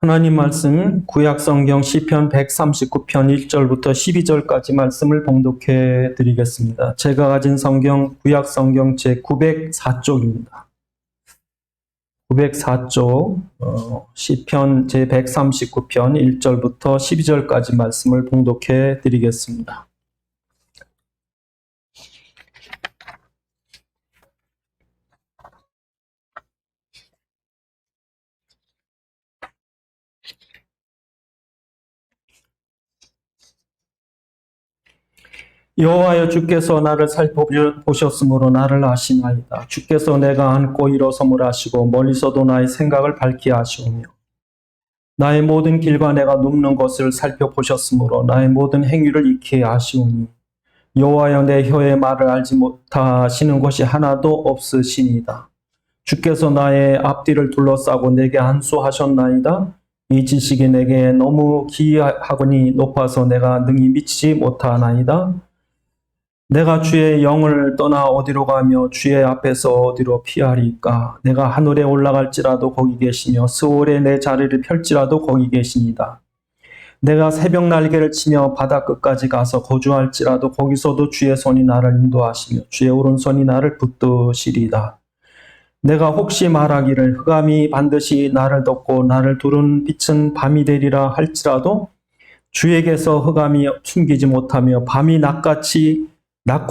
하나님 말씀 구약성경 시편 139편 1절부터 12절까지 말씀을 봉독해 드리겠습니다. 제가 가진 성경 구약성경 제 904쪽입니다. 904쪽 시편 제 139편 1절부터 12절까지 말씀을 봉독해 드리겠습니다. 여호와여, 주께서 나를 살펴보셨으므로 나를 아시나이다. 주께서 내가 앉고 일어섬을 아시고 멀리서도 나의 생각을 밝히 아시오며 나의 모든 길과 내가 눕는 것을 살펴보셨으므로 나의 모든 행위를 익히 아시오니 여호와여, 내 혀의 말을 알지 못하시는 것이 하나도 없으시니이다. 주께서 나의 앞뒤를 둘러싸고 내게 안수하셨나이다. 이 지식이 내게 너무 기이하거니 높아서 내가 능히 미치지 못하나이다. 내가 주의 영을 떠나 어디로 가며 주의 앞에서 어디로 피하리까? 내가 하늘에 올라갈지라도 거기 계시며 스올에 내 자리를 펼지라도 거기 계시니다. 내가 새벽 날개를 치며 바다 끝까지 가서 거주할지라도 거기서도 주의 손이 나를 인도하시며 주의 오른손이 나를 붙드시리다. 내가 혹시 말하기를 흑암이 반드시 나를 덮고 나를 두른 빛은 밤이 되리라 할지라도 주에게서 흑암이 숨기지 못하며 밤이 낮과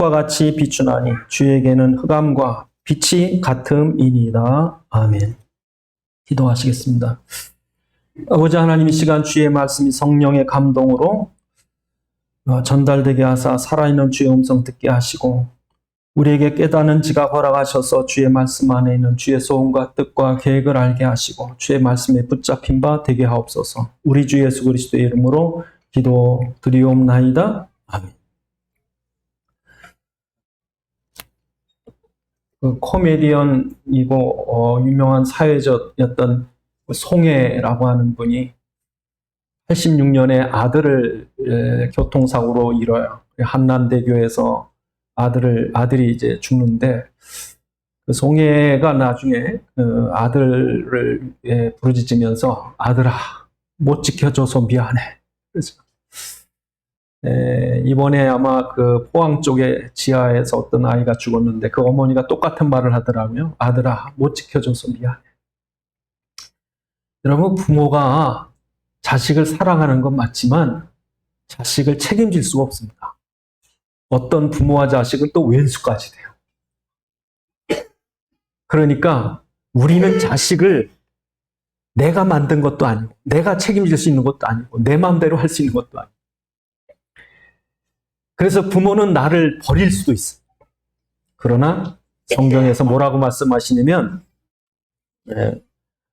같이 비추나니 주에게는 흑암과 빛이 같음이니이다. 아멘. 기도하시겠습니다. 아버지 하나님, 이 시간 주의 말씀이 성령의 감동으로 전달되게 하사 살아있는 주의 음성 듣게 하시고 우리에게 깨닫는 지각 허락하셔서 주의 말씀 안에 있는 주의 소원과 뜻과 계획을 알게 하시고 주의 말씀에 붙잡힌 바 되게 하옵소서. 우리 주 예수 그리스도의 이름으로 기도드리옵나이다. 아멘. 코미디언이고 유명한 사회적이었던 송해라고 하는 분이 86년에 아들을 교통사고로 잃어요. 한남대교에서 아들이 이제 죽는데 그 송해가 나중에 아들을 부르짖으면서 아들아, 못 지켜줘서 미안해. 그래서 이번에 아마 그 포항 쪽에 지하에서 어떤 아이가 죽었는데 그 어머니가 똑같은 말을 하더라고요. 아들아, 못 지켜줘서 미안해. 여러분, 부모가 자식을 사랑하는 건 맞지만 자식을 책임질 수가 없습니다. 어떤 부모와 자식은 또 왼수까지 돼요. 그러니까 우리는 자식을 내가 만든 것도 아니고 내가 책임질 수 있는 것도 아니고 내 마음대로 할 수 있는 것도 아니고, 그래서 부모는 나를 버릴 수도 있어요. 그러나 성경에서 뭐라고 말씀하시냐면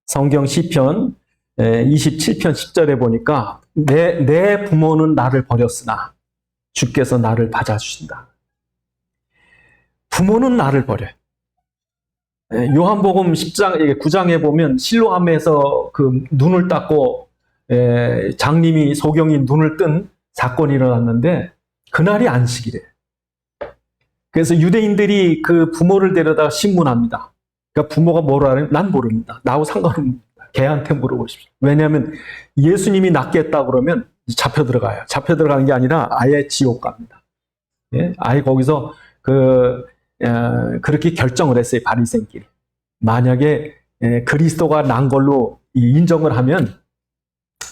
성경 시편 27편 10절에 보니까 내 부모는 나를 버렸으나 주께서 나를 받아주신다. 부모는 나를 버려요. 요한복음 9장에 보면 실로암에서 그 눈을 닦고 장님이 소경이 눈을 뜬 사건이 일어났는데 그날이 안식이래. 그래서 유대인들이 그 부모를 데려다 신문합니다. 그러니까 부모가 뭐라 하냐면 난 모릅니다. 나하고 상관없습니다. 걔한테 물어보십시오. 왜냐하면 예수님이 낫게 했다 그러면 잡혀 들어가요. 잡혀 들어가는 게 아니라 아예 지옥 갑니다. 예? 아예 거기서 그렇게 결정을 했어요. 바리새인끼리. 만약에 그리스도가 난 걸로 인정을 하면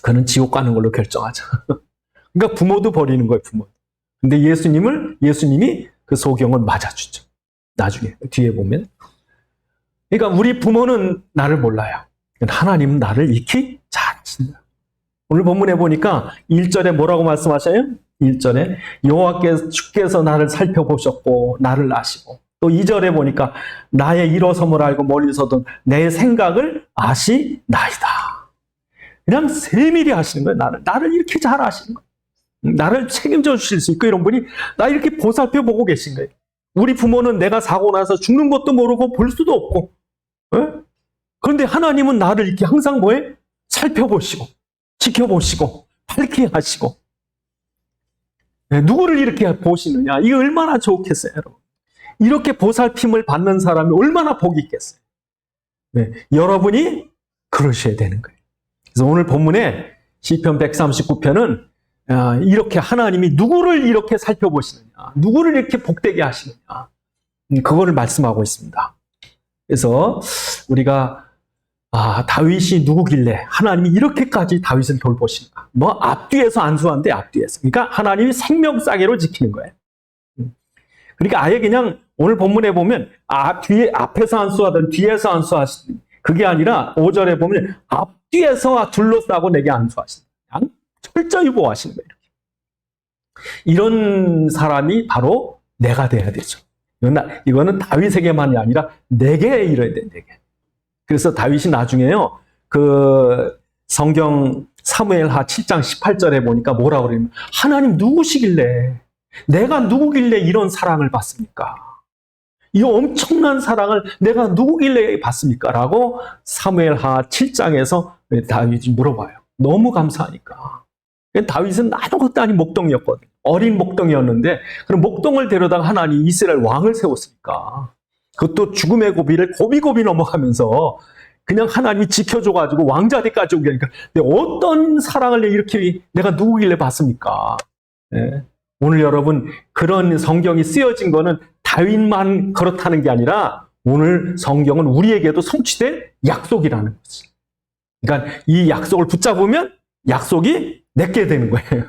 그는 지옥 가는 걸로 결정하자. 그러니까 부모도 버리는 거예요. 부모. 근데 예수님이 그 소경을 맞아주죠. 나중에 뒤에 보면. 그러니까 우리 부모는 나를 몰라요. 하나님은 나를 익히 잘 아신다. 오늘 본문에 보니까 1절에 뭐라고 말씀하셔요? 1절에 주께서 나를 살펴보셨고 나를 아시고, 또 2절에 보니까 나의 일어섬을 알고 멀리서도 내 생각을 아시나이다. 그냥 세밀히 아시는 거예요. 나를 이렇게 잘 아시는 거예요. 나를 책임져 주실 수 있고, 이런 분이 나 이렇게 보살펴 보고 계신 거예요. 우리 부모는 내가 사고 나서 죽는 것도 모르고 볼 수도 없고, 그런데 하나님은 나를 이렇게 항상 뭐해? 살펴보시고 지켜보시고 밝히 하시고. 누구를 이렇게 보시느냐? 이게 얼마나 좋겠어요, 여러분. 이렇게 보살핌을 받는 사람이 얼마나 복이 있겠어요. 여러분이 그러셔야 되는 거예요. 그래서 오늘 본문에 시편 139편은 이렇게 하나님이 누구를 이렇게 살펴보시느냐, 누구를 이렇게 복되게 하시느냐, 그거를 말씀하고 있습니다. 그래서 우리가 다윗이 누구길래 하나님이 이렇게까지 다윗을 돌보시는가? 뭐 앞뒤에서 안수한데 앞뒤에서. 그러니까 하나님이 생명싸개로 지키는 거예요. 그러니까 아예 그냥 오늘 본문에 보면 앞에서 안수하든 뒤에서 안수하시든 그게 아니라 5절에 보면 앞뒤에서 둘러싸고 내게 안수하시는 그냥 철저히 보호하시는 거예요. 이런 사람이 바로 내가 돼야 되죠. 이거는 다윗에게만이 아니라 내게 이뤄야 돼, 내게. 그래서 다윗이 나중에요, 그 성경 사무엘하 7장 18절에 보니까 뭐라고 그러냐면, 하나님 누구시길래, 내가 누구길래 이런 사랑을 받습니까? 이 엄청난 사랑을 내가 누구길래 받습니까? 라고 사무엘하 7장에서 다윗이 물어봐요. 너무 감사하니까. 다윗은 아무것도 아닌 목동이었거든. 어린 목동이었는데, 그럼 목동을 데려다가 하나님 이스라엘 왕을 세웠으니까. 그것도 죽음의 고비를 고비고비 넘어가면서 그냥 하나님이 지켜줘가지고 왕자리까지 오게 하니까 어떤 사랑을 이렇게 내가 누구길래 받습니까? 네. 오늘 여러분, 그런 성경이 쓰여진 거는 다윗만 그렇다는 게 아니라 오늘 성경은 우리에게도 성취될 약속이라는 거지. 그러니까 이 약속을 붙잡으면 약속이 내게 되는 거예요.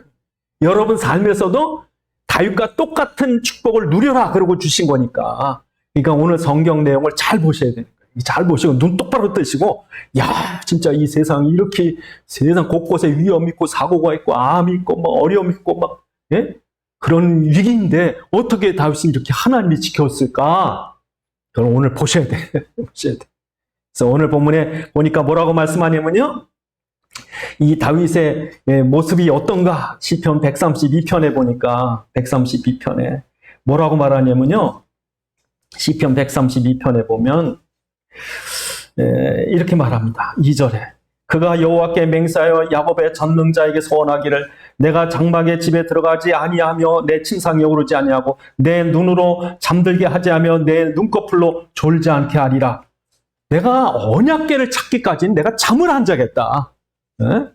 여러분 삶에서도 다윗과 똑같은 축복을 누려라 그러고 주신 거니까. 그러니까 오늘 성경 내용을 잘 보셔야 되는 거예요. 잘 보시고 눈 똑바로 뜨시고, 야, 진짜 이 세상이 이렇게 세상 곳곳에 위험 있고 사고가 있고 암이 있고 뭐 어려움 있고 막, 예? 그런 위기인데 어떻게 다윗이 이렇게 하나님이 지켰을까? 그걸 오늘 보셔야 돼. 보셔야 돼. 그래서 오늘 본문에 보니까 뭐라고 말씀하냐면요, 이 다윗의 모습이 어떤가? 시편 132편에 보니까 132편에 뭐라고 말하냐면요, 시편 132편에 보면 이렇게 말합니다. 2절에 그가 여호와께 맹세하여 야곱의 전능자에게 소원하기를 내가 장막의 집에 들어가지 아니하며 내 침상에 오르지 아니하고 내 눈으로 잠들게 하지 하며 내 눈꺼풀로 졸지 않게 하리라. 내가 언약궤를 찾기까지는 내가 잠을 안 자겠다. 에?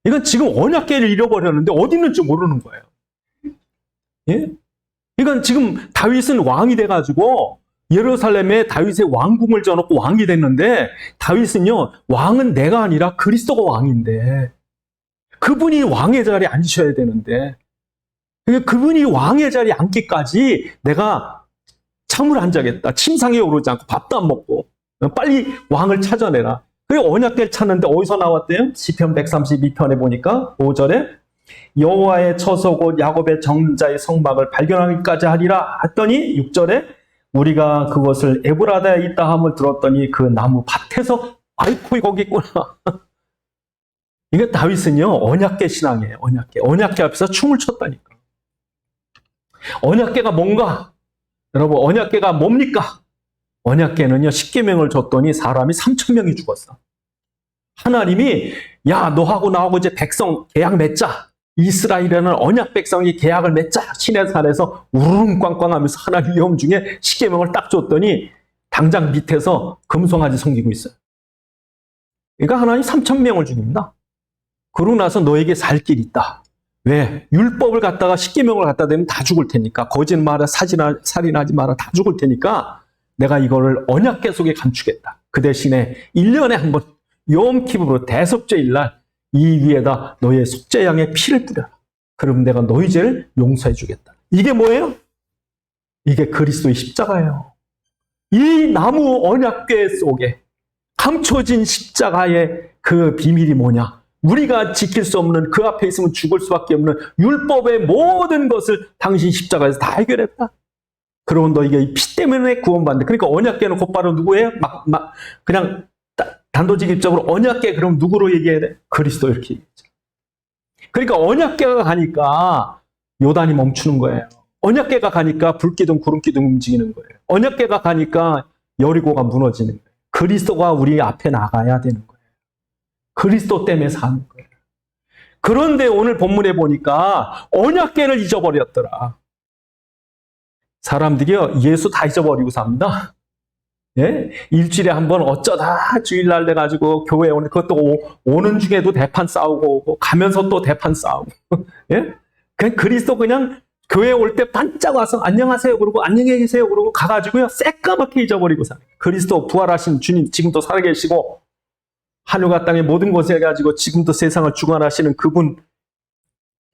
이건 지금 언약궤를 잃어버렸는데 어디 있는지 모르는 거예요. 예? 이건 지금 다윗은 왕이 돼가지고 예루살렘에 다윗의 왕궁을 져놓고 왕이 됐는데, 다윗은요, 왕은 내가 아니라 그리스도가 왕인데 그분이 왕의 자리에 앉으셔야 되는데, 그분이 왕의 자리에 앉기까지 내가 잠을 안 자겠다. 침상에 오르지 않고 밥도 안 먹고 빨리 왕을 찾아내라. 그리고 언약궤를 찾는데 어디서 나왔대요? 시편 132편에 보니까 5절에 여호와의 처소 곧 야곱의 정자의 성막을 발견하기까지 하리라 했더니 6절에 우리가 그것을 에브라다에 있다 함을 들었더니 그 나무 밭에서, 아이고 거기 있구나. 이게 다윗은요, 언약궤 신앙이에요. 언약궤 앞에서 춤을 췄다니까. 언약궤가 뭔가? 여러분, 언약궤가 뭡니까? 언약궤는요, 십계명을 줬더니 사람이 3,000명이 죽었어. 하나님이, 야, 너하고 나하고 이제 백성 계약 맺자. 이스라엘에는 언약 백성이 계약을 맺자. 시내산에서 우르릉꽝꽝하면서 하나님 위험 중에 십계명을 딱 줬더니 당장 밑에서 금송아지 섬기고 있어요. 그러니까 하나님 3,000명을 죽입니다. 그러고 나서 너에게 살 길이 있다. 왜? 율법을 갖다가 십계명을 갖다 대면 다 죽을 테니까, 거짓말하라, 살인하지 마라, 다 죽을 테니까 내가 이거를 언약궤 속에 감추겠다. 그 대신에 1년에 한 번 욤키브로 대속죄일날 이 위에다 너의 속죄양의 피를 뿌려라. 그러면 내가 너희 죄를 용서해 주겠다. 이게 뭐예요? 이게 그리스도의 십자가예요. 이 나무 언약궤 속에 감춰진 십자가의 그 비밀이 뭐냐? 우리가 지킬 수 없는, 그 앞에 있으면 죽을 수밖에 없는 율법의 모든 것을 당신 십자가에서 다 해결했다. 그러면 너희가 이 피 때문에 구원받는다. 그러니까 언약궤는 곧바로 누구예요? 그냥 단도직입적으로 언약궤, 그럼 누구로 얘기해야 돼? 그리스도, 이렇게 얘기하죠. 그러니까 언약궤가 가니까 요단이 멈추는 거예요. 언약궤가 가니까 불기둥 구름기둥 움직이는 거예요. 언약궤가 가니까 여리고가 무너지는 거예요. 그리스도가 우리 앞에 나가야 되는 거예요. 그리스도 때문에 사는 거예요. 그런데 오늘 본문에 보니까 언약궤를 잊어버렸더라. 사람들이요, 예수 다 잊어버리고 삽니다. 예? 일주일에 한 번 어쩌다 주일날 돼가지고 교회 오는, 그것도 오는 중에도 대판 싸우고 오고, 가면서 또 대판 싸우고. 예? 그냥 그리스도 그냥 교회 올 때 반짝 와서 안녕하세요 그러고 안녕히 계세요 그러고 가가지고요 새까맣게 잊어버리고 살아요. 그리스도 부활하신 주님 지금도 살아계시고 하늘과 땅의 모든 곳에 가지고 지금도 세상을 주관하시는 그분,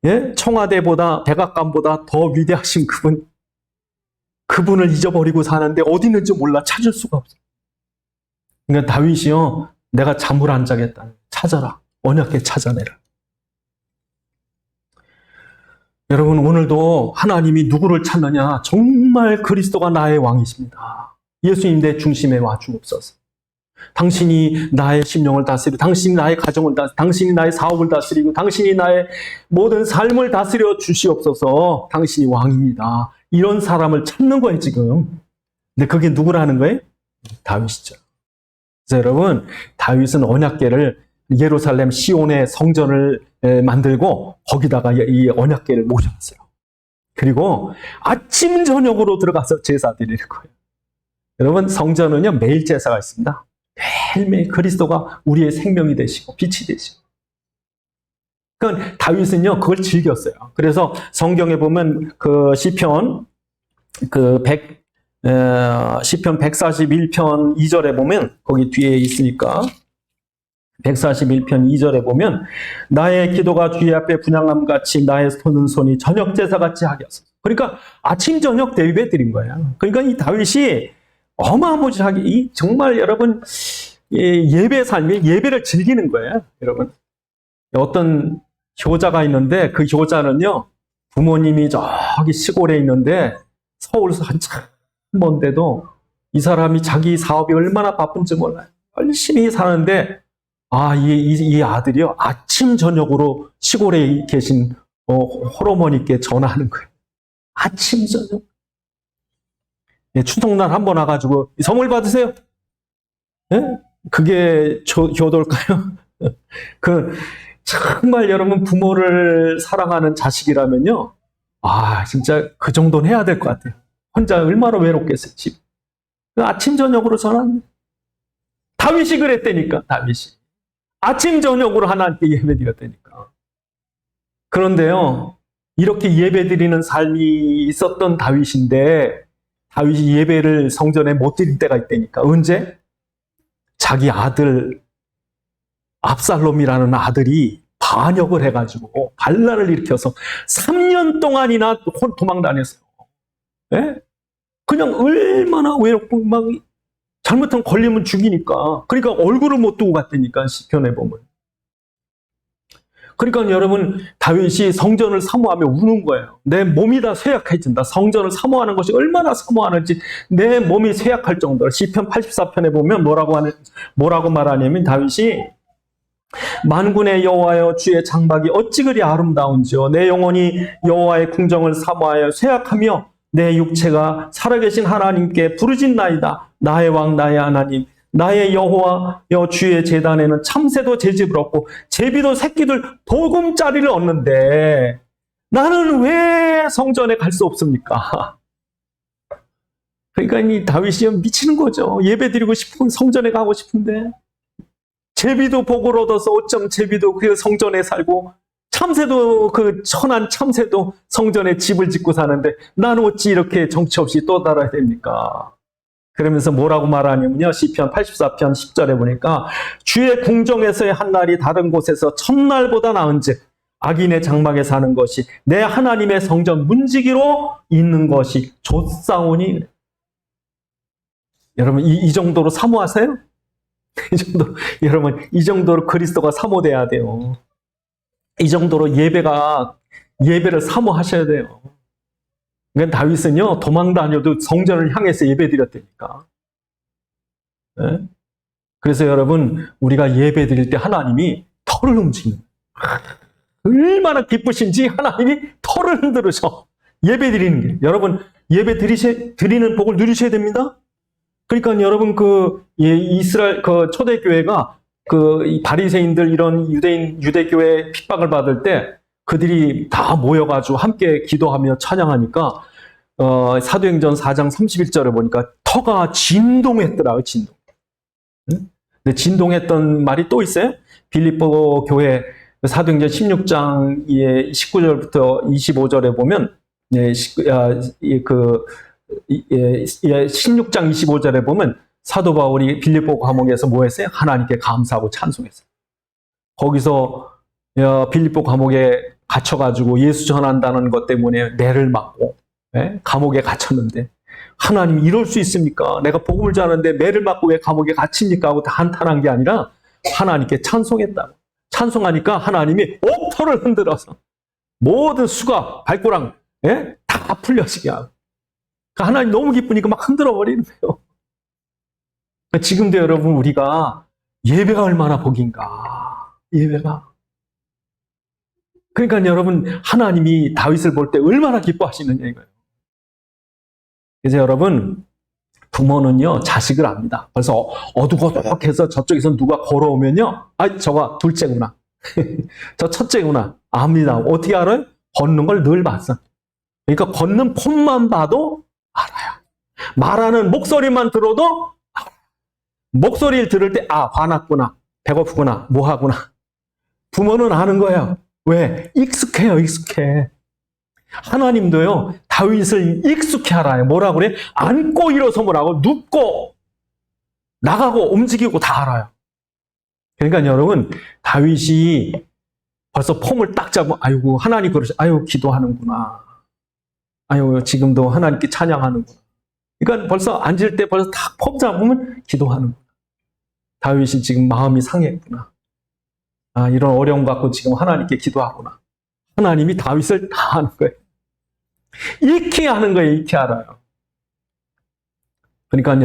예? 청와대보다 백악관보다 더 위대하신 그분을 잊어버리고 사는데 어디 있는지 몰라. 찾을 수가 없어요. 그러니까 다윗이요, 내가 잠을 안 자겠다. 찾아라. 언약궤 찾아내라. 여러분, 오늘도 하나님이 누구를 찾느냐? 정말 그리스도가 나의 왕이십니다. 예수님 내 중심에 와 주옵소서. 당신이 나의 심령을 다스리고, 당신이 나의 가정을 다스리고, 당신이 나의 사업을 다스리고, 당신이 나의 모든 삶을 다스려 주시옵소서. 당신이 왕입니다. 이런 사람을 찾는 거예요, 지금. 근데 그게 누구라는 거예요? 다윗이죠. 그래서 여러분, 다윗은 언약궤를 예루살렘 시온의 성전을 만들고 거기다가 이 언약궤를 모셔놨어요. 그리고 아침 저녁으로 들어가서 제사 드리는 거예요. 여러분, 성전은요 매일 제사가 있습니다. 매일매일 그리스도가 우리의 생명이 되시고 빛이 되시고. 그러니까 다윗은요 그걸 즐겼어요. 그래서 성경에 보면 그 시편 141편 2절에 보면, 거기 뒤에 있으니까 141편 2절에 보면, 나의 기도가 주의 앞에 분향함 같이 나의 손이 저녁 제사 같이 하겠어. 그러니까 아침 저녁 대입해 드린 거예요. 그러니까 이 다윗이 어마무지하게 정말 여러분 예배 삶이, 예배를 즐기는 거예요. 여러분, 어떤 효자가 있는데 그 효자는요 부모님이 저기 시골에 있는데 서울에서 한참 먼데도 이 사람이 자기 사업이 얼마나 바쁜지 몰라요. 열심히 사는데 이 아들이요 아침 저녁으로 시골에 계신 홀어머니께 전화하는 거예요. 아침 저녁. 추석날 한번 와가지고 선물 받으세요. 예? 그게 효도일까요? 정말 여러분 부모를 사랑하는 자식이라면요, 진짜 그 정도는 해야 될 것 같아요. 혼자 얼마나 외롭겠어요, 집. 아침 저녁으로 전화합니다. 다윗이 그랬다니까, 다윗이. 아침 저녁으로 하나님께 예배드렸다니까. 그런데요, 이렇게 예배드리는 삶이 있었던 다윗인데, 다윗이 예배를 성전에 못 드릴 때가 있다니까. 언제? 자기 아들 압살롬이라는 아들이 반역을 해가지고 반란을 일으켜서 3년 동안이나 도망 다녔어요. 예? 그냥 얼마나 외롭고 막 잘못하면 걸리면 죽이니까. 그러니까 얼굴을 못 두고 갔다니까, 시편에 보면. 그러니까 여러분, 다윗이 성전을 사모하며 우는 거예요. 내 몸이 다 쇠약해진다. 성전을 사모하는 것이 얼마나 사모하는지 내 몸이 쇠약할 정도로. 시편 84편에 보면 뭐라고 말하냐면, 다윗이 만군의 여호와여, 주의 장막이 어찌 그리 아름다운지요. 내 영혼이 여호와의 궁정을 사모하여 쇠약하며 내 육체가 살아계신 하나님께 부르짖나이다. 나의 왕, 나의 하나님, 나의 여호와여, 주의 제단에는 참새도 제집을 얻고 제비도 새끼들 보금자리를 얻는데 나는 왜 성전에 갈 수 없습니까? 그러니까 이 다윗이 미치는 거죠. 예배드리고 싶은, 성전에 가고 싶은데 제비도 복을 얻어서 어쩜 제비도 그 성전에 살고, 참새도, 그 천한 참새도 성전에 집을 짓고 사는데 나는 어찌 이렇게 정치 없이 또 살아야 됩니까? 그러면서 뭐라고 말하냐면요, 시편 84편 10절에 보니까, 주의 궁정에서의 한 날이 다른 곳에서 천날보다 나은즉 악인의 장막에 사는 것이 내 하나님의 성전 문지기로 있는 것이 좋사오니. 여러분, 이 정도로 사모하세요? 여러분, 이 정도로 그리스도가 사모돼야 돼요. 이 정도로 예배를 사모하셔야 돼요. 그러니까 다윗은요, 도망 다녀도 성전을 향해서 예배드렸다니까. 네? 그래서 여러분, 우리가 예배드릴 때 하나님이 털을 움직이는, 얼마나 기쁘신지 하나님이 털을 흔들으셔 예배드리는 게. 여러분, 드리는 복을 누리셔야 됩니다. 그러니까 여러분, 이스라엘 초대교회가 이 바리새인들, 이런 유대교회 핍박을 받을 때 그들이 다 모여가지고 함께 기도하며 찬양하니까 사도행전 4장 31절에 보니까 터가 진동했더라. 진동. 응? 근데 진동했던 말이 또 있어요. 빌립보 교회 사도행전 16장 19절부터 25절에 보면 16장 25절에 보면 사도 바울이 빌립보 감옥에서 뭐 했어요? 하나님께 감사하고 찬송했어요. 거기서 빌립보 감옥에 갇혀가지고 예수 전한다는 것 때문에 매를 맞고 감옥에 갇혔는데 하나님 이럴 수 있습니까? 내가 복음을 전하는데 매를 맞고 왜 감옥에 갇힙니까? 하고 한탄한 게 아니라 하나님께 찬송했다고. 찬송하니까 하나님이 옥터를 흔들어서 모든 수갑, 발꼬랑 다 풀려지게 하고 하나님 너무 기쁘니까 막 흔들어 버리는 거예요. 지금도 여러분 우리가 예배가 얼마나 복인가. 예배가. 그러니까 여러분 하나님이 다윗을 볼 때 얼마나 기뻐하시느냐 이거예요. 그래서 여러분 부모는요 자식을 압니다. 그래서 어둑어둑해서 저쪽에서 누가 걸어오면요, 저가 둘째구나, 저 첫째구나 압니다. 어떻게 알아요? 걷는 걸 늘 봤어. 그러니까 걷는 폼만 봐도 알아요. 말하는 목소리만 들어도 알아요. 목소리를 들을 때 화났구나, 배고프구나, 뭐하구나. 부모는 아는 거예요. 왜? 익숙해요, 익숙해. 하나님도요, 다윗을 익숙해 알아요. 뭐라 그래? 앉고 일어서 뭐라고? 눕고, 나가고, 움직이고 다 알아요. 그러니까 여러분, 다윗이 벌써 폼을 딱 잡고, 아이고, 하나님 그러시, 기도하는구나. 지금도 하나님께 찬양하는구나. 그러니까 벌써 앉을 때 벌써 딱 폼 잡으면 기도하는구나. 다윗이 지금 마음이 상했구나. 이런 어려움 갖고 지금 하나님께 기도하구나. 하나님이 다윗을 다 하는 거예요. 익히 하는 거예요. 익히 알아요. 그러니까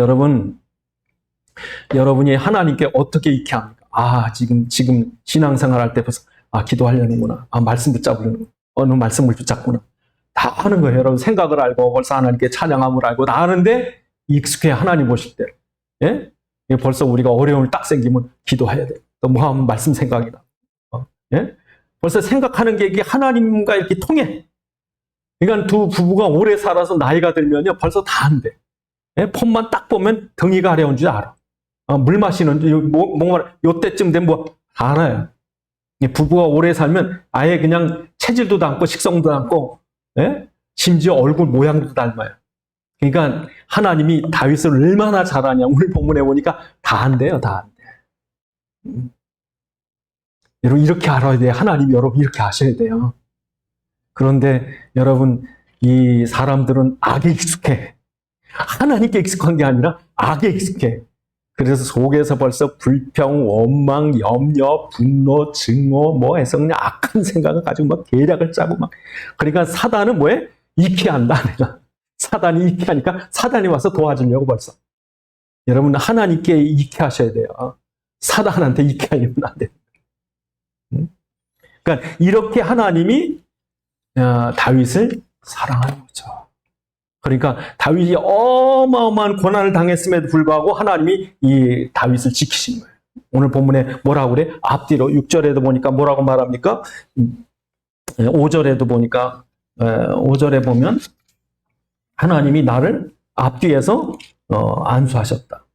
여러분이 하나님께 어떻게 익히 합니까? 지금 신앙생활 할 때 벌써 기도하려는구나. 말씀 붙잡으려는구나. 어느 말씀을 붙잡구나. 다 하는 거예요. 여러분 생각을 알고 벌써 하나님께 찬양함을 알고 다 아는데 익숙해. 하나님 보실 때. 예? 벌써 우리가 어려움을 딱 생기면 기도해야 돼. 또 뭐 하면 말씀 생각이 나. 예? 벌써 생각하는 게 이게 하나님과 이렇게 통해. 그러니까 두 부부가 오래 살아서 나이가 들면요, 벌써 다 안 돼. 예? 폼만 딱 보면 등이가 아려운 줄 알아. 물 마시는 줄, 요때쯤 되면 알아요. 부부가 오래 살면 아예 그냥 체질도 닮고 식성도 닮고, 예? 심지어 얼굴 모양도 닮아요. 그러니까 하나님이 다윗을 얼마나 잘하냐. 오늘 본문에 보니까 다 안 돼요, 다 안 돼. 여러분 이렇게 알아야 돼요. 하나님이 여러분 이렇게 아셔야 돼요. 그런데 여러분 이 사람들은 악에 익숙해. 하나님께 익숙한 게 아니라 악에 익숙해. 그래서 속에서 벌써 불평, 원망, 염려, 분노, 증오 해서 그냥 악한 생각을 가지고 막 계략을 짜고 막. 그러니까 사단은 뭐해? 익히 한다. 내가. 사단이 익히 하니까 사단이 와서 도와주려고 벌써. 여러분 하나님께 익히 하셔야 돼요. 사단한테 익히 하려면 안 돼요. 그러니까 이렇게 하나님이 다윗을 사랑하는 거죠. 그러니까 다윗이 어마어마한 고난을 당했음에도 불구하고 하나님이 이 다윗을 지키신 거예요. 오늘 본문에 뭐라고 그래? 앞뒤로 6절에도 보니까 뭐라고 말합니까? 5절에도 보니까 5절에 보면 하나님이 나를 앞뒤에서 안수하셨다.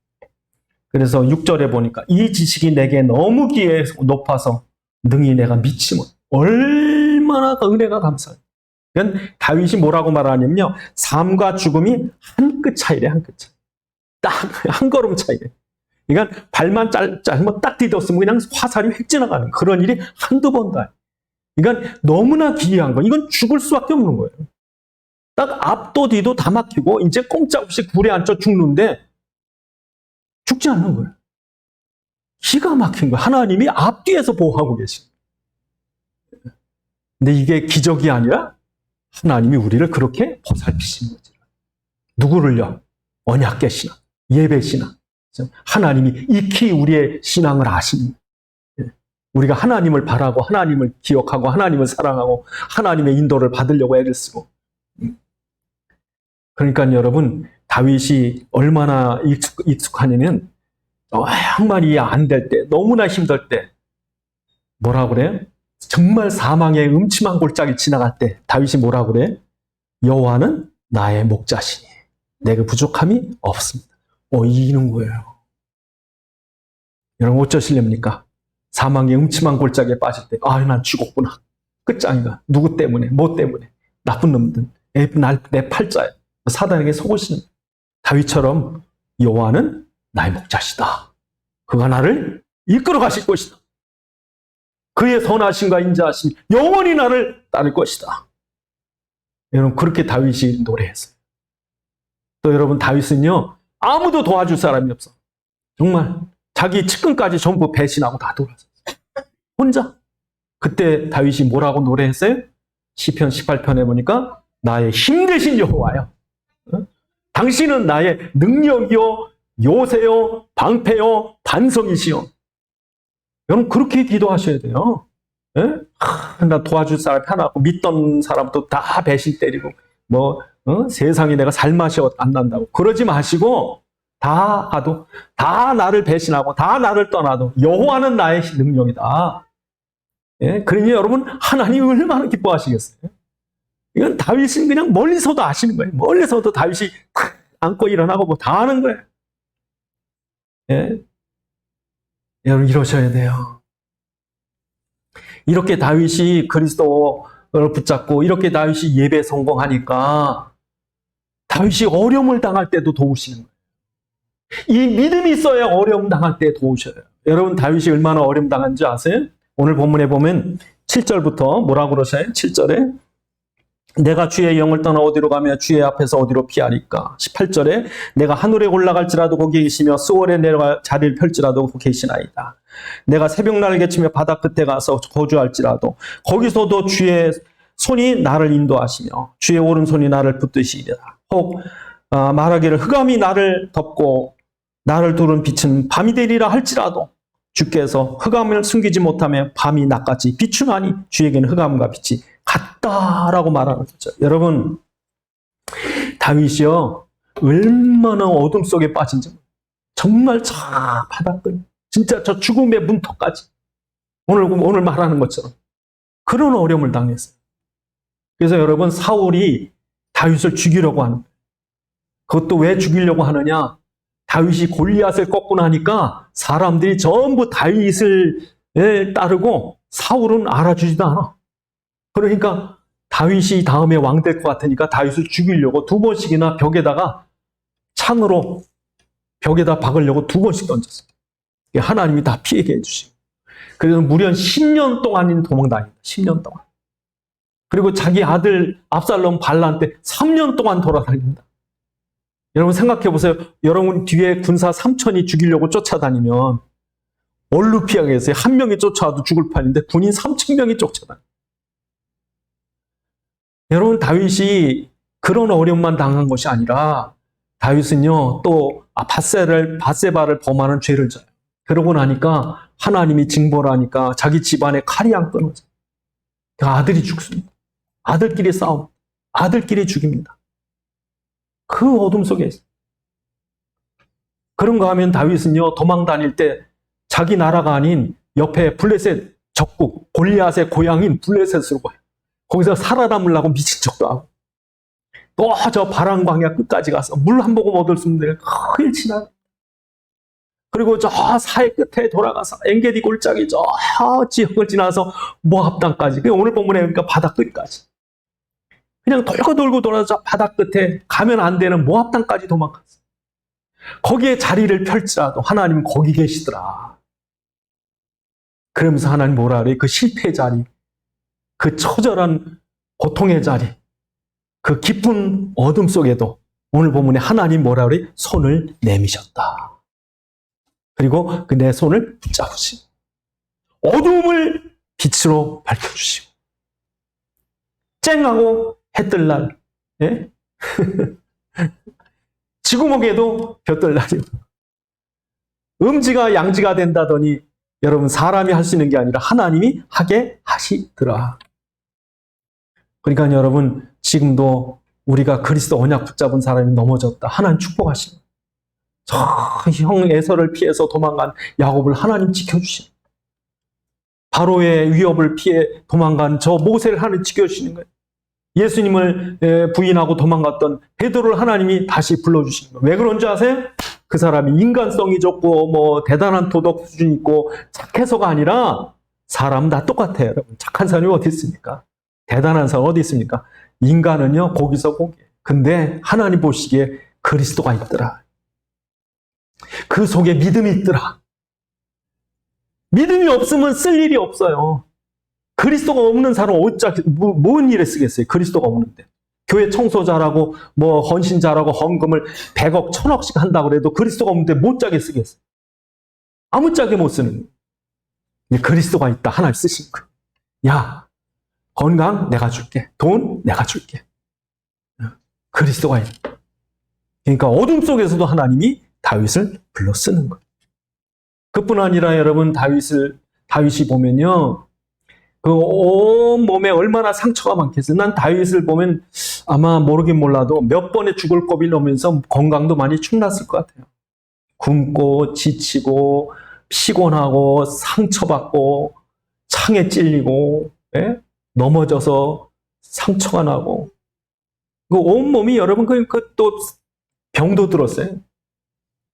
그래서 6절에 보니까 이 지식이 내게 너무 귀해 높아서 능히 내가 미치면 얼마나 은혜가 감사해요. 그러니까 다윗이 뭐라고 말하냐면요, 삶과 죽음이 한 끗 차이래. 한 끗 차이. 딱 한 걸음 차이래. 그러니까 발만 잘못 딱 디뎠으면 그냥 화살이 휙 지나가는 그런 일이 한두 번도 아니에요. 그러니까 너무나 기이한 거. 이건 죽을 수밖에 없는 거예요. 딱 앞도 뒤도 다 막히고 이제 꼼짝없이 굴에 앉아 죽는데 죽지 않는 거예요. 기가 막힌 거예요. 하나님이 앞뒤에서 보호하고 계신 거예요. 근데 이게 기적이 아니라 하나님이 우리를 그렇게 보살피시는 거죠. 누구를요? 언약궤 신앙, 예배 신앙. 하나님이 익히 우리의 신앙을 아시는 거예요. 우리가 하나님을 바라고 하나님을 기억하고 하나님을 사랑하고 하나님의 인도를 받으려고 애를 쓰고. 그러니까 여러분 다윗이 얼마나 익숙하냐면 정말 안 될 때, 너무나 힘들 때 뭐라 그래요? 정말 사망의 음침한 골짜기 지나갈 때 다윗이 뭐라 그래? 여호와는 나의 목자시니. 내게 부족함이 없습니다. 이기는 거예요. 여러분 어쩌시렵니까? 사망의 음침한 골짜기에 빠질 때 난 죽었구나. 끝장이다. 누구 때문에? 뭐 때문에? 나쁜 놈들. 내 팔자야. 사단에게 속으시는 다윗처럼 여호와는 나의 목자시다. 그가 나를 이끌어 가실 것이다. 그의 선하심과 인자하심 영원히 나를 따를 것이다. 여러분 그렇게 다윗이 노래했어요. 또 여러분 다윗은요 아무도 도와줄 사람이 없어. 정말 자기 측근까지 전부 배신하고 다 돌아섰어요. 혼자. 그때 다윗이 뭐라고 노래했어요? 시편 18편에 보니까 나의 힘 되신 여호와여. 당신은 나의 능력이요 요새요 방패요 반성이시요. 여러분 그렇게 기도하셔야 돼요. 나 도와줄 사람이 하나 없고 믿던 사람도 다 배신 때리고 세상에 내가 살맛이 안 난다고 그러지 마시고 다 나를 배신하고 다 나를 떠나도 여호와는 나의 능력이다. 그러니 여러분 하나님 얼마나 기뻐하시겠어요? 이건 다윗은 그냥 멀리서도 아시는 거예요. 멀리서도 다윗이 탁 안고 일어나고 다 하는 거예요. 여러분 이러셔야 돼요. 이렇게 다윗이 그리스도를 붙잡고 이렇게 다윗이 예배 성공하니까 다윗이 어려움을 당할 때도 도우시는 거예요. 이 믿음이 있어야 어려움 당할 때 도우셔요. 여러분 다윗이 얼마나 어려움 당한지 아세요? 오늘 본문에 보면 7절부터 뭐라고 그러셔요? 7절에 내가 주의 영을 떠나 어디로 가며 주의 앞에서 어디로 피하리까? 18절에 내가 하늘에 올라갈지라도 거기 계시며 수월에 내려갈 자리를 펼지라도 거기 계시나이다. 내가 새벽날을 개치며 바다 끝에 가서 거주할지라도 거기서도 주의 손이 나를 인도하시며 주의 오른손이 나를 붙드시리라. 혹 말하기를 흑암이 나를 덮고 나를 두른 빛은 밤이 되리라 할지라도 주께서 흑암을 숨기지 못하며 밤이 낮같이 비추나니 주에게는 흑암과 빛이 같다라고 말하는 거죠. 여러분 다윗이요 얼마나 어둠 속에 빠진지 정말 저 바닥끝 진짜 저 죽음의 문턱까지 오늘 말하는 것처럼 그런 어려움을 당했어요. 그래서 여러분 사울이 다윗을 죽이려고 하는 거예요. 그것도 왜 죽이려고 하느냐? 다윗이 골리앗을 꺾고 나니까 사람들이 전부 다윗을 따르고 사울은 알아주지도 않아. 그러니까 다윗이 다음에 왕 될 것 같으니까 다윗을 죽이려고 2번씩이나 벽에다가 창으로 벽에다 박으려고 2번씩 던졌어요. 하나님이 다 피하게 해주시고. 그래서 무려 10년 동안인 도망다닙니다. 10년 동안. 그리고 자기 아들 압살롬 반란 때 3년 동안 돌아다닙니다. 여러분 생각해 보세요. 여러분 뒤에 군사 3천이 죽이려고 쫓아다니면 뭘로 피하겠어요? 한 명이 쫓아와도 죽을 판인데 군인 3,000명이 쫓아다녀요. 여러분 다윗이 그런 어려움만 당한 것이 아니라 다윗은요 또 밧세바를 범하는 죄를 져요. 그러고 나니까 하나님이 징벌을 하니까 자기 집안에 칼이 안 끊어져요. 아들이 죽습니다. 아들끼리 싸움, 아들끼리 죽입니다. 그 어둠 속에 있어요. 그런가 하면 다윗은요 도망 다닐 때 자기 나라가 아닌 옆에 블레셋 적국 골리앗의 고향인 블레셋으로 가요. 거기서 살아남으려고 미친 척도 하고 또 저 바람 광야 끝까지 가서 물 한 모금 얻을 수 없는 길 지나 그리고 저 사해 끝에 돌아가서 엔게디 골짜기 저 지역을 지나서 모압 땅까지 오늘 본문에 그러니까 바다 끝까지 그냥 돌고 돌아서 바다 끝에 가면 안 되는 모압 땅까지 도망갔어요. 거기에 자리를 펼치라도 하나님은 거기 계시더라. 그러면서 하나님 뭐라 그래? 그 실패의 자리, 그 처절한 고통의 자리, 그 깊은 어둠 속에도 오늘 본문에 하나님 뭐라 그래? 손을 내미셨다. 그리고 그 내 손을 붙잡으시고 어둠을 빛으로 밝혀주시고 쨍하고 해뜰 날 지구목에도 볕들 날이고 음지가 양지가 된다더니 여러분 사람이 할 수 있는 게 아니라 하나님이 하게 하시더라. 그러니까 여러분 지금도 우리가 그리스도 언약 붙잡은 사람이 넘어졌다. 하나님 축복하시는 저 형 에서를 피해서 도망간 야곱을 하나님 지켜주시는 바로의 위협을 피해 도망간 저 모세를 하나님 지켜주시는 거예요. 예수님을 부인하고 도망갔던 베드로를 하나님이 다시 불러주신 거예요. 왜 그런 줄 아세요? 그 사람이 인간성이 좋고 뭐 대단한 도덕 수준이 있고 착해서가 아니라 사람은 다 똑같아요. 여러분. 착한 사람이 어디 있습니까? 대단한 사람 어디 있습니까? 인간은요 고기서 고기. 근데 하나님 보시기에 그리스도가 있더라. 그 속에 믿음이 있더라. 믿음이 없으면 쓸 일이 없어요. 그리스도가 없는 사람은 뭔 일에 쓰겠어요? 그리스도가 없는데. 교회 청소 잘하고 뭐 헌신 잘하고 헌금을 100억, 1000억씩 한다고 그래도 그리스도가 없는데 못 짜게 쓰겠어요? 아무짝에 못 쓰는 거예요. 그리스도가 있다. 하나님 쓰신 거예요. 야, 건강 내가 줄게. 돈 내가 줄게. 그리스도가 있다. 그러니까 어둠 속에서도 하나님이 다윗을 불러 쓰는 거예요. 그뿐 아니라 여러분 다윗이 보면요. 그 온 몸에 얼마나 상처가 많겠어요. 난 다윗을 보면 아마 모르긴 몰라도 몇 번의 죽을 고비 넘으면서 건강도 많이 축났을 것 같아요. 굶고 지치고 피곤하고 상처받고 창에 찔리고 넘어져서 상처가 나고 그 온몸이 여러분 그 또 병도 들었어요.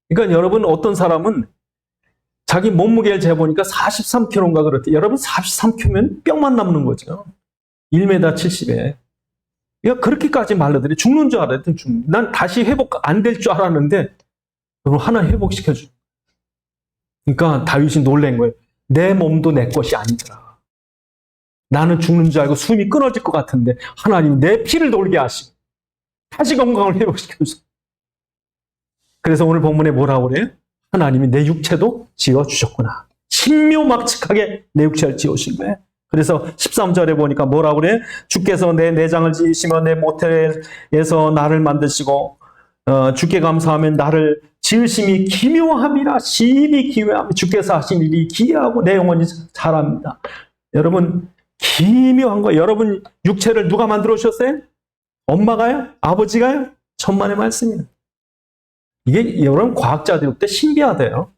그러니까 여러분 어떤 사람은 자기 몸무게를 재보니까 43kg인가 그렇대. 여러분 43kg면 뼈만 남는 거죠. 1m 70에. 그러니까 그렇게까지 말라들이 죽는 줄 알았더니 난 다시 회복 안 될 줄 알았는데 그럼 하나 회복시켜줘. 그러니까 다윗이 놀란 거예요. 내 몸도 내 것이 아니더라. 나는 죽는 줄 알고 숨이 끊어질 것 같은데 하나님이 내 피를 돌게 하시고 다시 건강을 회복시켜줘. 그래서 오늘 본문에 뭐라고 그래요? 하나님이 내 육체도 지어주셨구나. 신묘막측하게 내 육체를 지으신 거예요. 그래서 13절에 보니까 뭐라고 그래요? 주께서 내 내장을 지으시며 내 모태에서 나를 만드시고 주께 감사하면 나를 지으심이 기묘함이라. 심히 기묘함. 주께서 하신 일이 기이하고 내 영혼이 잘합니다. 여러분 기묘한 거예요. 여러분 육체를 누가 만들어 주셨어요? 엄마가요? 아버지가요? 천만의 말씀이에요. 이게 여러분 과학자들 때 신비하대요.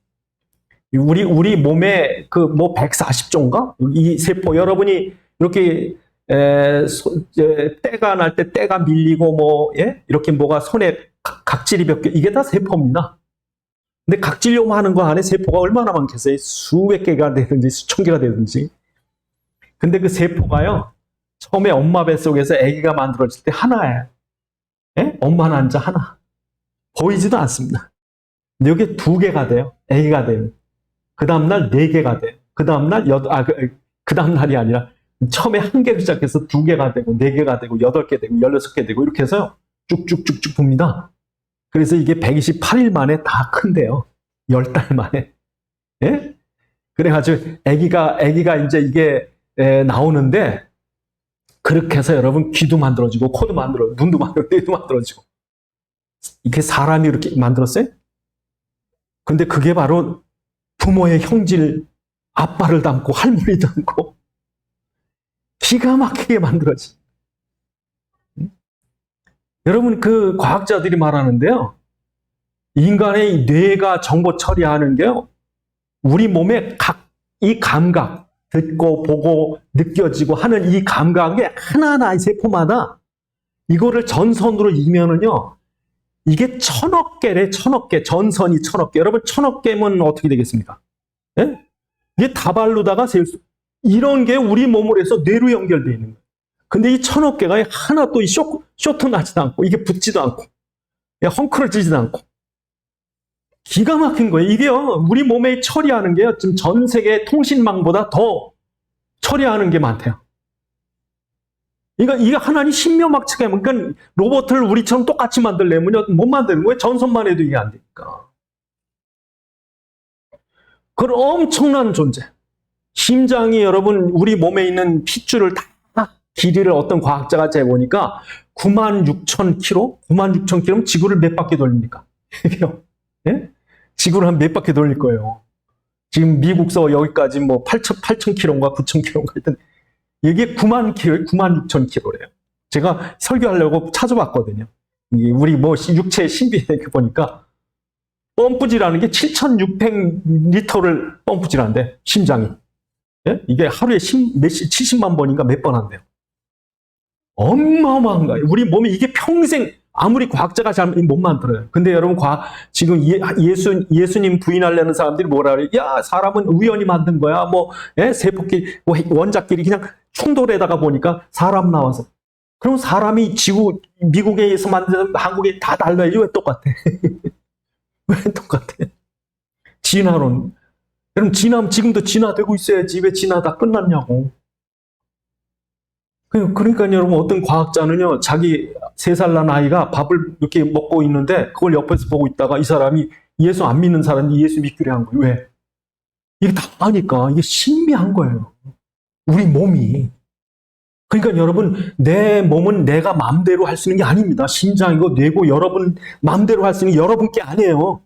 우리 몸에 그 뭐 140조인가? 이 세포 여러분이 이렇게 때가 날 때 때가 밀리고 뭐 이렇게 뭐가 손에 각질이 몇 개 이게 다 세포입니다. 근데 각질염 하는 거 안에 세포가 얼마나 많겠어요? 수백 개가 되든지 수천 개가 되든지. 근데 그 세포가요. 처음에 엄마 뱃속에서 아기가 만들어질 때 하나예요. 엄마는 앉아 하나. 보이지도 않습니다. 근데 여기 2개가 돼요. 아기가 되면. 그 다음날 4개가 돼요. 그 다음날 그 다음날이 아니라 처음에 1개로 시작해서 2개가 되고 4개가 되고 8개 되고 16개 되고 이렇게 해서요. 쭉쭉쭉쭉 봅니다. 그래서 이게 128일 만에 다 큰대요. 10달 만에. 예? 그래가지고 아기가 이제 이게 나오는데 그렇게 해서 여러분 귀도 만들어지고 코도 만들어지고 눈도 만들어지고 뇌도 만들어지고 이렇게 사람이 이렇게 만들었어요? 근데 그게 바로 부모의 형질, 아빠를 닮고 할머니 닮고 기가 막히게 만들어지. 여러분 그 과학자들이 말하는데요. 인간의 뇌가 정보 처리하는 게요. 우리 몸의 이 감각, 듣고 보고 느껴지고 하는 이 감각의 하나하나의 세포마다 이거를 전선으로 이면은요. 이게 1000억 개래, 1000억 개. 전선이 1000억 개. 여러분 1000억 개면 어떻게 되겠습니까? 예? 이게 다발로다가 셀 수, 이런 게 우리 몸으로 해서 뇌로 연결되어 있는 거예요. 근데 이 1000억 개가 하나 또 쇼트 나지도 않고, 이게 붙지도 않고, 헝클어지지도 않고. 기가 막힌 거예요. 이게요, 우리 몸에 처리하는 게요, 지금 전 세계 통신망보다 더 처리하는 게 많대요. 그러니까 이게 하나님 신묘막측에, 그러니까 로봇을 우리처럼 똑같이 만들려면 못 만드는 거예요. 전선만 해도 이게 안 되니까. 그런 엄청난 존재. 심장이 여러분 우리 몸에 있는 핏줄을 다 길이를 어떤 과학자가 재보니까 96,000km? 96,000km면 지구를 몇 바퀴 돌립니까? 예? 지구를 한 몇 바퀴 돌릴 거예요. 지금 미국서 여기까지 뭐 8,000km인가 9,000km인가 하여튼 이게 96,000km래요. 제가 설교하려고 찾아봤거든요. 우리 뭐 육체의 신비에 보니까 펌프질하는 게 7,600리터를 펌프질한대, 심장이. 예? 이게 하루에 70만 번인가 몇 번 한대요. 어마어마한 거예요. 우리 몸이 이게 평생 아무리 과학자가 잘 못 만들어요. 근데 여러분 지금 예수님 부인하려는 사람들이 뭐라 그래요? 야, 사람은 우연히 만든 거야. 세포끼리 원자끼리 그냥 충돌에다가 보니까 사람 나와서. 그럼 사람이 미국에서 만든 한국에 다 달라야지 왜 똑같아? 왜 똑같아? 진화론. 여러분 진화면 지금도 진화되고 있어야지 왜 진화 다 끝났냐고. 그러니까 여러분 어떤 과학자는요 자기 3살 난 아이가 밥을 이렇게 먹고 있는데 그걸 옆에서 보고 있다가 이 사람이 예수 안 믿는 사람이 예수 믿기로 한 거예요. 왜? 이게 다 하니까 이게 신비한 거예요. 우리 몸이. 그러니까 여러분 내 몸은 내가 마음대로 할 수 있는 게 아닙니다. 심장이고 뇌고 여러분 마음대로 할 수 있는 게 여러분 게 아니에요.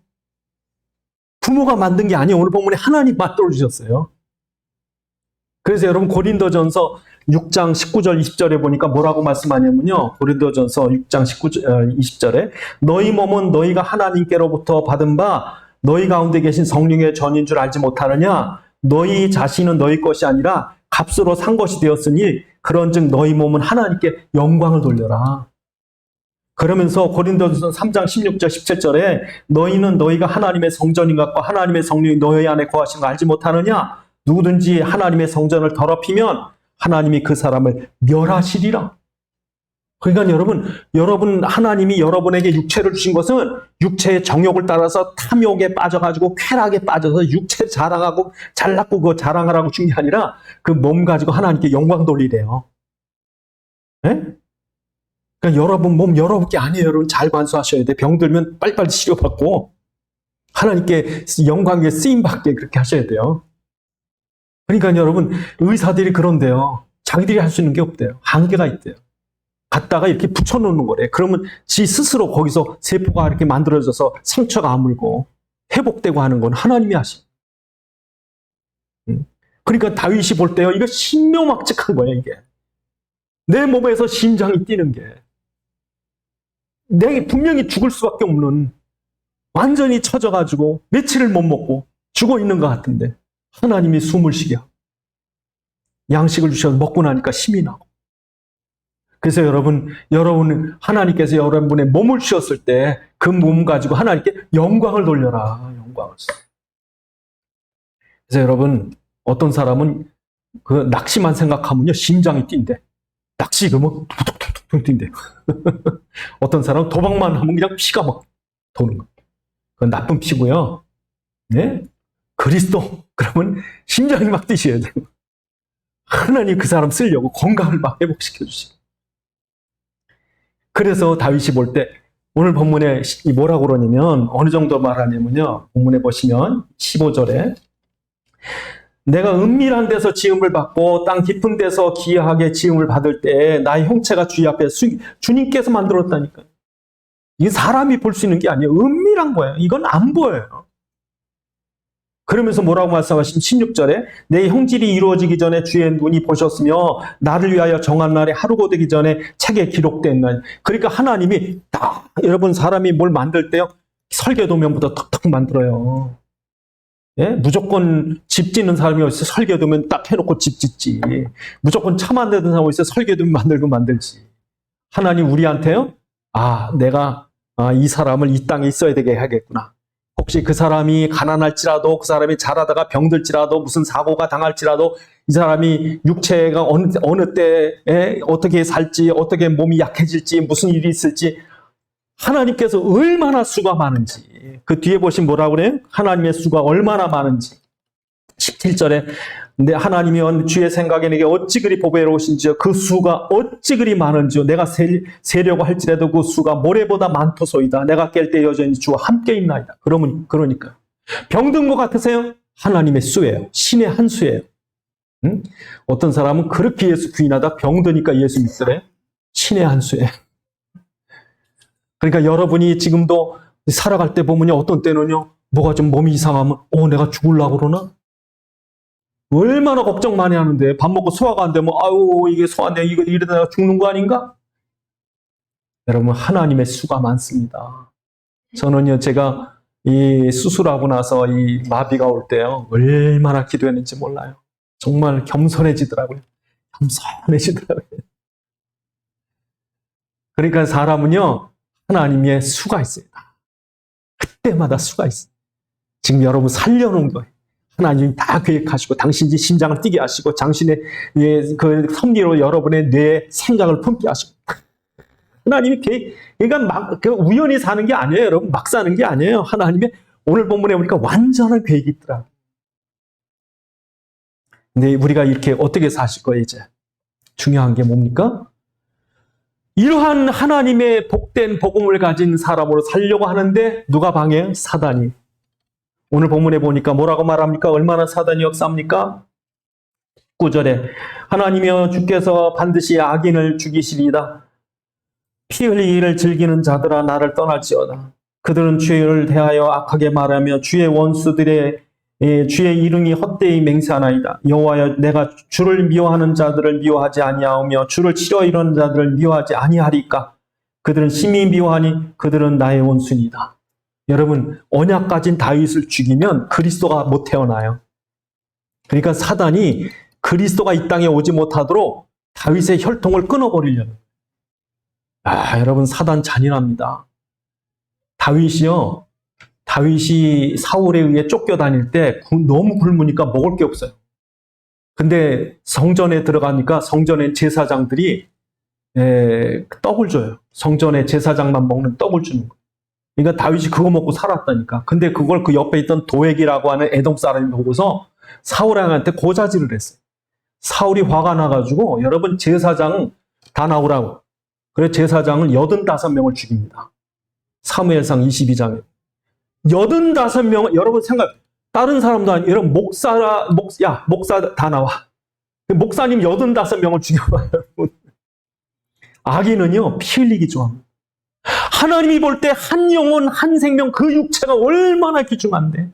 부모가 만든 게 아니에요. 오늘 본문에 하나님 만들어 주셨어요. 그래서 여러분 고린도전서 6장 19절 20절에 보니까 뭐라고 말씀하냐면요. 고린도전서 6장 19절 20절에 너희 몸은 너희가 하나님께로부터 받은 바 너희 가운데 계신 성령의 전인 줄 알지 못하느냐. 너희 자신은 너희 것이 아니라 값으로 산 것이 되었으니 그런즉 너희 몸은 하나님께 영광을 돌려라. 그러면서 고린도전서 3장 16절 17절에 너희는 너희가 하나님의 성전인 것과 하나님의 성령이 너희 안에 거하신 거 알지 못하느냐. 누구든지 하나님의 성전을 더럽히면 하나님이 그 사람을 멸하시리라. 그러니까 여러분 하나님이 여러분에게 육체를 주신 것은 육체의 정욕을 따라서 탐욕에 빠져가지고 쾌락에 빠져서 육체 자랑하고 잘났고 그거 자랑하라고 준 게 아니라 그 몸 가지고 하나님께 영광 돌리래요. 네? 그러니까 여러분 몸 여러분 게 아니에요. 여러분 잘 관수하셔야 돼. 병들면 빨리빨리 치료받고 하나님께 영광에 쓰임받게 그렇게 하셔야 돼요. 그러니까 여러분 의사들이 그런데요. 자기들이 할 수 있는 게 없대요. 한계가 있대요. 갖다가 이렇게 붙여놓는 거래. 그러면 지 스스로 거기서 세포가 이렇게 만들어져서 상처가 아물고 회복되고 하는 건 하나님이 하시. 그러니까 다윗이 볼 때요. 이거 신묘막측한 거예요. 이게. 내 몸에서 심장이 뛰는 게. 내가 분명히 죽을 수밖에 없는 완전히 처져가지고 며칠을 못 먹고 죽어 있는 것 같은데 하나님이 숨을 쉬게 하고 양식을 주셔서 먹고 나니까 힘이 나고. 그래서 여러분 하나님께서 여러분의 몸을 주셨을 때 그 몸 가지고 하나님께 영광을 돌려라. 영광을. 그래서 여러분 어떤 사람은 그 낚시만 생각하면요 심장이 뛴대. 낚시 그러면 툭툭툭툭 뛴대. 어떤 사람은 도박만 하면 그냥 피가 막 도는 거. 그건 나쁜 피고요. 네? 그리스도 그러면 심장이 막 뛰셔야 돼요. 하나님 그 사람 쓰려고 건강을 막 회복시켜 주시고. 그래서 다윗이 볼 때 오늘 본문에 뭐라고 그러냐면 어느 정도 말하냐면요. 본문에 보시면 15절에 내가 은밀한 데서 지음을 받고 땅 깊은 데서 기이하게 지음을 받을 때 나의 형체가 주의 앞에 주님께서 만들었다니까요. 이게 사람이 볼 수 있는 게 아니에요. 은밀한 거예요. 이건 안 보여요. 그러면서 뭐라고 말씀하시면 16절에 내 형질이 이루어지기 전에 주의 눈이 보셨으며 나를 위하여 정한 날에 하루가 되기 전에 책에 기록된 날. 그러니까 하나님이 딱 여러분 사람이 뭘 만들 때요. 설계도면부터 탁탁 만들어요. 예? 무조건 집 짓는 사람이 어디서 설계도면 딱 해놓고 집 짓지. 무조건 차 만드는 사람이 어디서 설계도면 만들지. 하나님 우리한테요. 내가 이 사람을 이 땅에 있어야 되게 하겠구나. 혹시 그 사람이 가난할지라도 그 사람이 잘하다가 병들지라도 무슨 사고가 당할지라도 이 사람이 육체가 어느 때에 어떻게 살지 어떻게 몸이 약해질지 무슨 일이 있을지 하나님께서 얼마나 수가 많은지 그 뒤에 보시면 뭐라고 그래요? 하나님의 수가 얼마나 많은지 17절에 근데 하나님이 주의 생각에 내게 어찌 그리 보배로우신지요 그 수가 어찌 그리 많은지요 내가 세려고 할지라도 그 수가 모래보다 많도소이다 내가 깰 때 여전히 주와 함께 있나이다. 그러니까 병든 것 같으세요? 하나님의 수예요. 신의 한 수예요. 응? 어떤 사람은 그렇게 예수 부인하다 병드니까 예수 믿더래. 신의 한 수예요. 그러니까 여러분이 지금도 살아갈 때 보면요 어떤 때는요 뭐가 좀 몸이 이상하면 내가 죽으려고 그러나? 얼마나 걱정 많이 하는데 밥 먹고 소화가 안 되면 이게 소화 안 돼 이거 이러다가 죽는 거 아닌가? 여러분 하나님의 수가 많습니다. 저는요 제가 이 수술하고 나서 이 마비가 올 때요 얼마나 기도했는지 몰라요. 정말 겸손해지더라고요. 그러니까 사람은요, 하나님의 수가 있어요. 그때마다 수가 있어요. 지금 여러분 살려놓은 거예요. 하나님이 다 계획하시고 당신이 심장을 뛰게 하시고 당신의 그 섭리로 여러분의 뇌에 생각을 품게 하시고 하나님이 그러니까 그 우연히 사는 게 아니에요. 여러분 막 사는 게 아니에요. 하나님의 오늘 본문에 보니까 완전한 계획이 있더라. 근데 우리가 이렇게 어떻게 사실 거예요 이제? 중요한 게 뭡니까? 이러한 하나님의 복된 복음을 가진 사람으로 살려고 하는데 누가 방해해요? 사단이. 오늘 본문에 보니까 뭐라고 말합니까? 얼마나 사단이 역사합니까? 9절에 하나님이여 주께서 반드시 악인을 죽이시리이다. 피 흘리기를 즐기는 자들아 나를 떠날지어다. 그들은 주를 대하여 악하게 말하며 주의 원수들의 주의 이름이 헛되이 맹세하나이다. 여호와여 내가 주를 미워하는 자들을 미워하지 아니하오며 주를 싫어 이러는 자들을 미워하지 아니하리까. 그들은 심히 미워하니 그들은 나의 원수니이다. 여러분 언약 가진 다윗을 죽이면 그리스도가 못 태어나요. 그러니까 사단이 그리스도가 이 땅에 오지 못하도록 다윗의 혈통을 끊어버리려는. 여러분 사단 잔인합니다. 다윗이 사울에 의해 쫓겨다닐 때 너무 굶으니까 먹을 게 없어요. 근데 성전에 들어가니까 성전의 제사장들이 떡을 줘요. 성전의 제사장만 먹는 떡을 주는 거예요. 그러니까 다윗이 그거 먹고 살았다니까. 근데 그걸 그 옆에 있던 도액이라고 하는 에돔 사람이 보고서 사울왕한테 고자질을 했어요. 사울이 화가 나가지고 여러분 제사장 다 나오라고. 그래서 제사장은 85명을 죽입니다. 사무엘상 22장에. 85명, 여러분 다른 사람도 아니고, 여러분, 목사 다 나와. 목사님 85명을 죽여봐요, 여러분. 악인은요, 피 흘리기 좋아합니다. 하나님이 볼 때 한 영혼, 한 생명, 그 육체가 얼마나 귀중한데.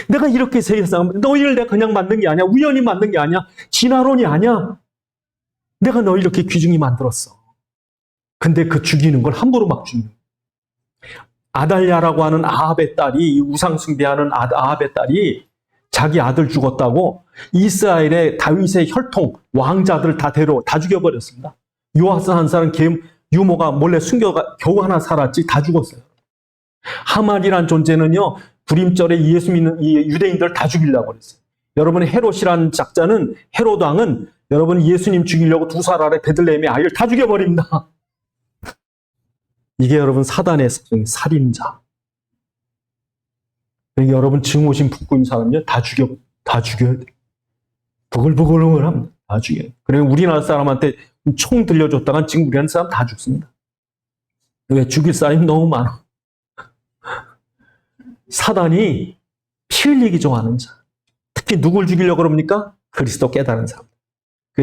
내가 이렇게 세상, 너희를 내가 그냥 만든 게 아니야. 우연히 만든 게 아니야. 진화론이 아니야. 내가 너희 이렇게 귀중히 만들었어. 근데 그 죽이는 걸 함부로 막 죽이는 거야. 아달랴라고 하는 아합의 딸이, 우상 숭배하는 아합의 딸이 자기 아들 죽었다고 이스라엘의 다윗의 혈통, 왕자들 다 죽여버렸습니다. 요아스 한 사람 유모가 몰래 숨겨가 겨우 하나 살았지 다 죽었어요. 하만이란 존재는요, 불임절에 예수 믿는 이 유대인들 다 죽이려고 그랬어요. 여러분 헤롯이라는 작자는, 헤롯 왕은 여러분 예수님 죽이려고 2살 아래 베들레헴의 아이를 다 죽여버립니다. 이게 여러분 사단의 살인자. 그러니까 여러분 증오심 북구인 사람은요 다 죽여야 돼. 부글부글부글 합니다. 다 죽여야 돼. 그리고 우리나라 사람한테 총 들려줬다간 지금 우리나라 사람 다 죽습니다. 왜? 죽일 사람이 너무 많아. 사단이 피 흘리기 좋아하는 자. 특히 누굴 죽이려고 그럽니까? 그리스도 깨달은 사람.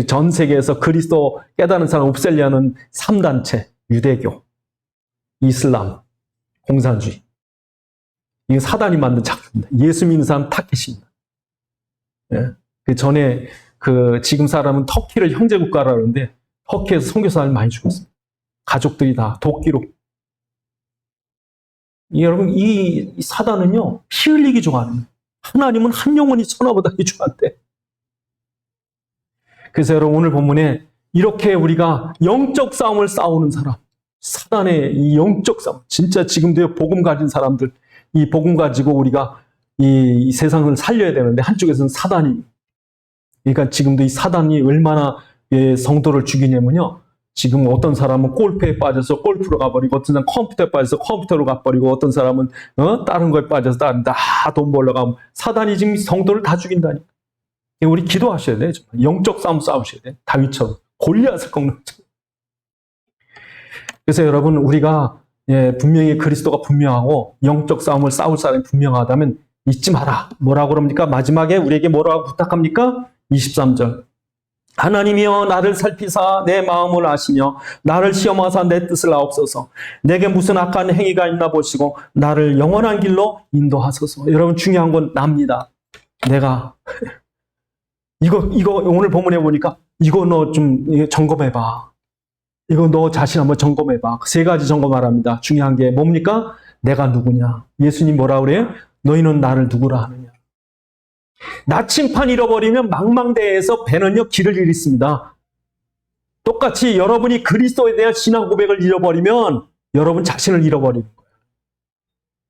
전 세계에서 그리스도 깨달은 사람 없애려는 3단체, 유대교, 이슬람, 공산주의. 이게 사단이 만든 작품입니다. 예수 믿는 사람 타켓입니다. 예. 그 전에 지금 사람은 터키를 형제국가라 그러는데 터키에서 선교사님이 많이 죽었습니다. 가족들이 다 도끼로. 여러분 이 사단은요 피 흘리기 좋아하는. 하나님은 한 영혼이 천하보다 귀중한데. 그래서 여러분 오늘 본문에 이렇게 우리가 영적 싸움을 싸우는 사람, 사단의 이 영적 싸움, 진짜 지금도 복음 가진 사람들, 이 복음 가지고 우리가 이 세상을 살려야 되는데 한쪽에서는 사단이, 그러니까 지금도 이 사단이 얼마나 성도를 죽이냐면요, 지금 어떤 사람은 골프에 빠져서 골프로 가버리고, 어떤 사람은 컴퓨터에 빠져서 컴퓨터로 가버리고, 어떤 사람은 다른 거에 빠져서 다 돈 벌러 가면 사단이 지금 성도를 다 죽인다니까. 우리 기도하셔야 돼요. 영적 싸움 싸우셔야 돼요. 다윗처럼 골리앗을 꺾는. 그래서 여러분 우리가 분명히 그리스도가 분명하고 영적 싸움을 싸울 사람이 분명하다면 잊지 마라. 뭐라고 그럽니까? 마지막에 우리에게 뭐라고 부탁합니까? 23절. 하나님이여 나를 살피사 내 마음을 아시며 나를 시험하사 내 뜻을 아옵소서. 내게 무슨 악한 행위가 있나 보시고 나를 영원한 길로 인도하소서. 여러분 중요한 건 납니다. 내가 이거 오늘 본문에 보니까 이거 너 좀 점검해봐. 이거 너 자신 한번 점검해봐. 3가지 점검하랍니다. 중요한 게 뭡니까? 내가 누구냐? 예수님 뭐라 그래요? 너희는 나를 누구라 하느냐? 나침판 잃어버리면 망망대해에서 배는요 길을 잃습니다. 똑같이 여러분이 그리스도에 대한 신앙 고백을 잃어버리면 여러분 자신을 잃어버리는 거예요.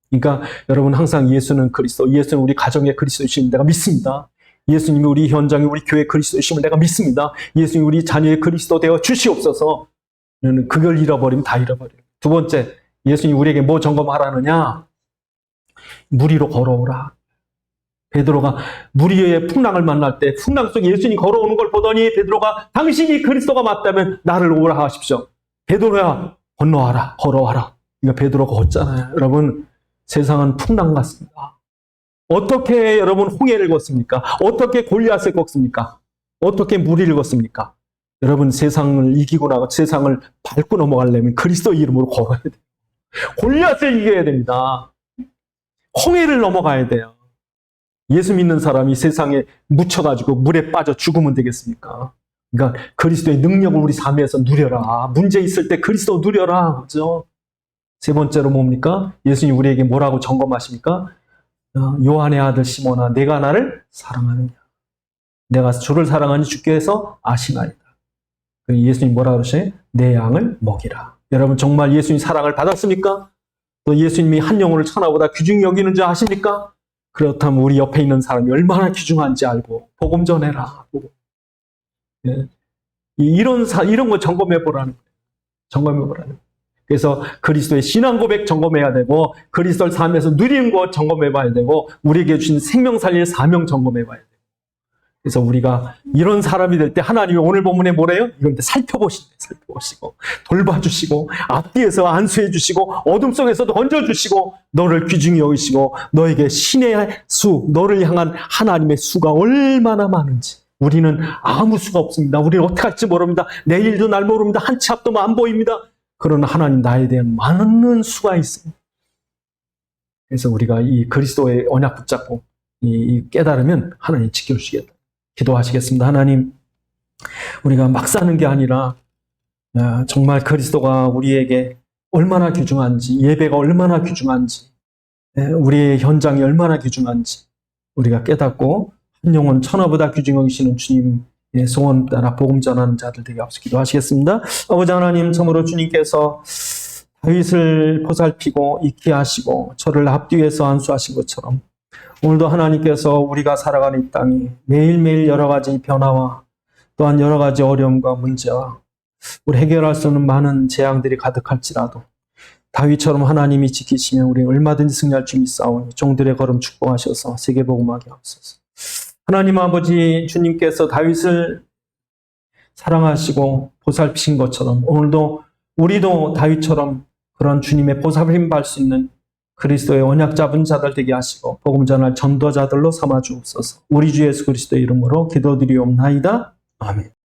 그러니까 여러분 항상 예수는 그리스도, 예수는 우리 가정의 그리스도이심을 내가 믿습니다. 예수님이 우리 현장의 우리 교회 그리스도이심을 내가 믿습니다. 예수님이 우리 자녀의 그리스도 되어 주시옵소서. 그걸 잃어버리면 다 잃어버려요. 두 번째, 예수님이 우리에게 뭐 점검하라느냐? 물 위로 걸어오라. 베드로가 물 위의 풍랑을 만날 때 풍랑 속에 예수님이 걸어오는 걸 보더니 베드로가 당신이 그리스도가 맞다면 나를 오라 하십시오. 베드로야 건너와라, 걸어와라. 그러니까 베드로가 걷잖아요. 여러분, 세상은 풍랑 같습니다. 어떻게 여러분 홍해를 걷습니까? 어떻게 골리앗을 걷습니까? 어떻게 무리를 걷습니까? 여러분, 세상을 이기고 나가 세상을 밟고 넘어가려면 그리스도 이름으로 걸어야 돼요. 골리앗을 이겨야 됩니다. 홍해를 넘어가야 돼요. 예수 믿는 사람이 세상에 묻혀가지고 물에 빠져 죽으면 되겠습니까? 그러니까 그리스도의 능력을 우리 삶에서 누려라. 문제 있을 때 그리스도 누려라. 그죠? 세 번째로 뭡니까? 예수님 우리에게 뭐라고 점검하십니까? 요한의 아들 시몬아, 내가 나를 사랑하느냐? 내가 주를 사랑하니 주께서 아시나이다. 예수님 뭐라 그러셔요? 내 양을 먹이라. 여러분 정말 예수님 사랑을 받았습니까? 또 예수님이 한 영혼을 천하보다 귀중히 여기는 줄 아십니까? 그렇다면 우리 옆에 있는 사람이 얼마나 귀중한지 알고 복음 전해라. 예. 이런 거 점검해 보라는 거예요. 점검해 보라는 거예요. 그래서 그리스도의 신앙 고백 점검해야 되고 그리스도를 삶에서 누리는 것 점검해 봐야 되고 우리에게 주신 생명 살릴 사명 점검해 봐야 돼요. 그래서 우리가 이런 사람이 될 때 하나님이 오늘 본문에 뭐래요? 이걸 살펴보시고 돌봐주시고 앞뒤에서 안수해 주시고 어둠 속에서도 건져주시고 너를 귀중히 여기시고 너에게 신의 수, 너를 향한 하나님의 수가 얼마나 많은지 우리는 아무 수가 없습니다. 우리는 어떻게 할지 모릅니다. 내일도 날 모릅니다. 한 치 앞도 안 보입니다. 그러나 하나님 나에 대한 많은 수가 있습니다. 그래서 우리가 이 그리스도의 언약 붙잡고 이 깨달으면 하나님 지켜주시겠다. 기도하시겠습니다. 하나님, 우리가 막 사는 게 아니라 정말 그리스도가 우리에게 얼마나 귀중한지, 예배가 얼마나 귀중한지, 우리의 현장이 얼마나 귀중한지 우리가 깨닫고 한 영혼 천하보다 귀중히 여기시는 주님의 소원 따라 복음 전하는 자들 되게 앞서 기도하시겠습니다. 아버지 하나님, 참으로 주님께서 다윗을 보살피고 익히 하시고 저를 앞뒤에서 안수하신 것처럼 오늘도 하나님께서 우리가 살아가는 이 땅이 매일매일 여러 가지 변화와 또한 여러 가지 어려움과 문제와 우리 해결할 수 없는 많은 재앙들이 가득할지라도 다윗처럼 하나님이 지키시면 우리 얼마든지 승리할 줄 믿사오니 종들의 걸음 축복하셔서 세계복음하게 하옵소서. 하나님 아버지, 주님께서 다윗을 사랑하시고 보살피신 것처럼 오늘도 우리도 다윗처럼 그런 주님의 보살핌 받을 수 있는 그리스도의 언약 잡은 자들 되게 하시고 복음 전할 전도자들로 삼아 주옵소서. 우리 주 예수 그리스도의 이름으로 기도드리옵나이다. 아멘.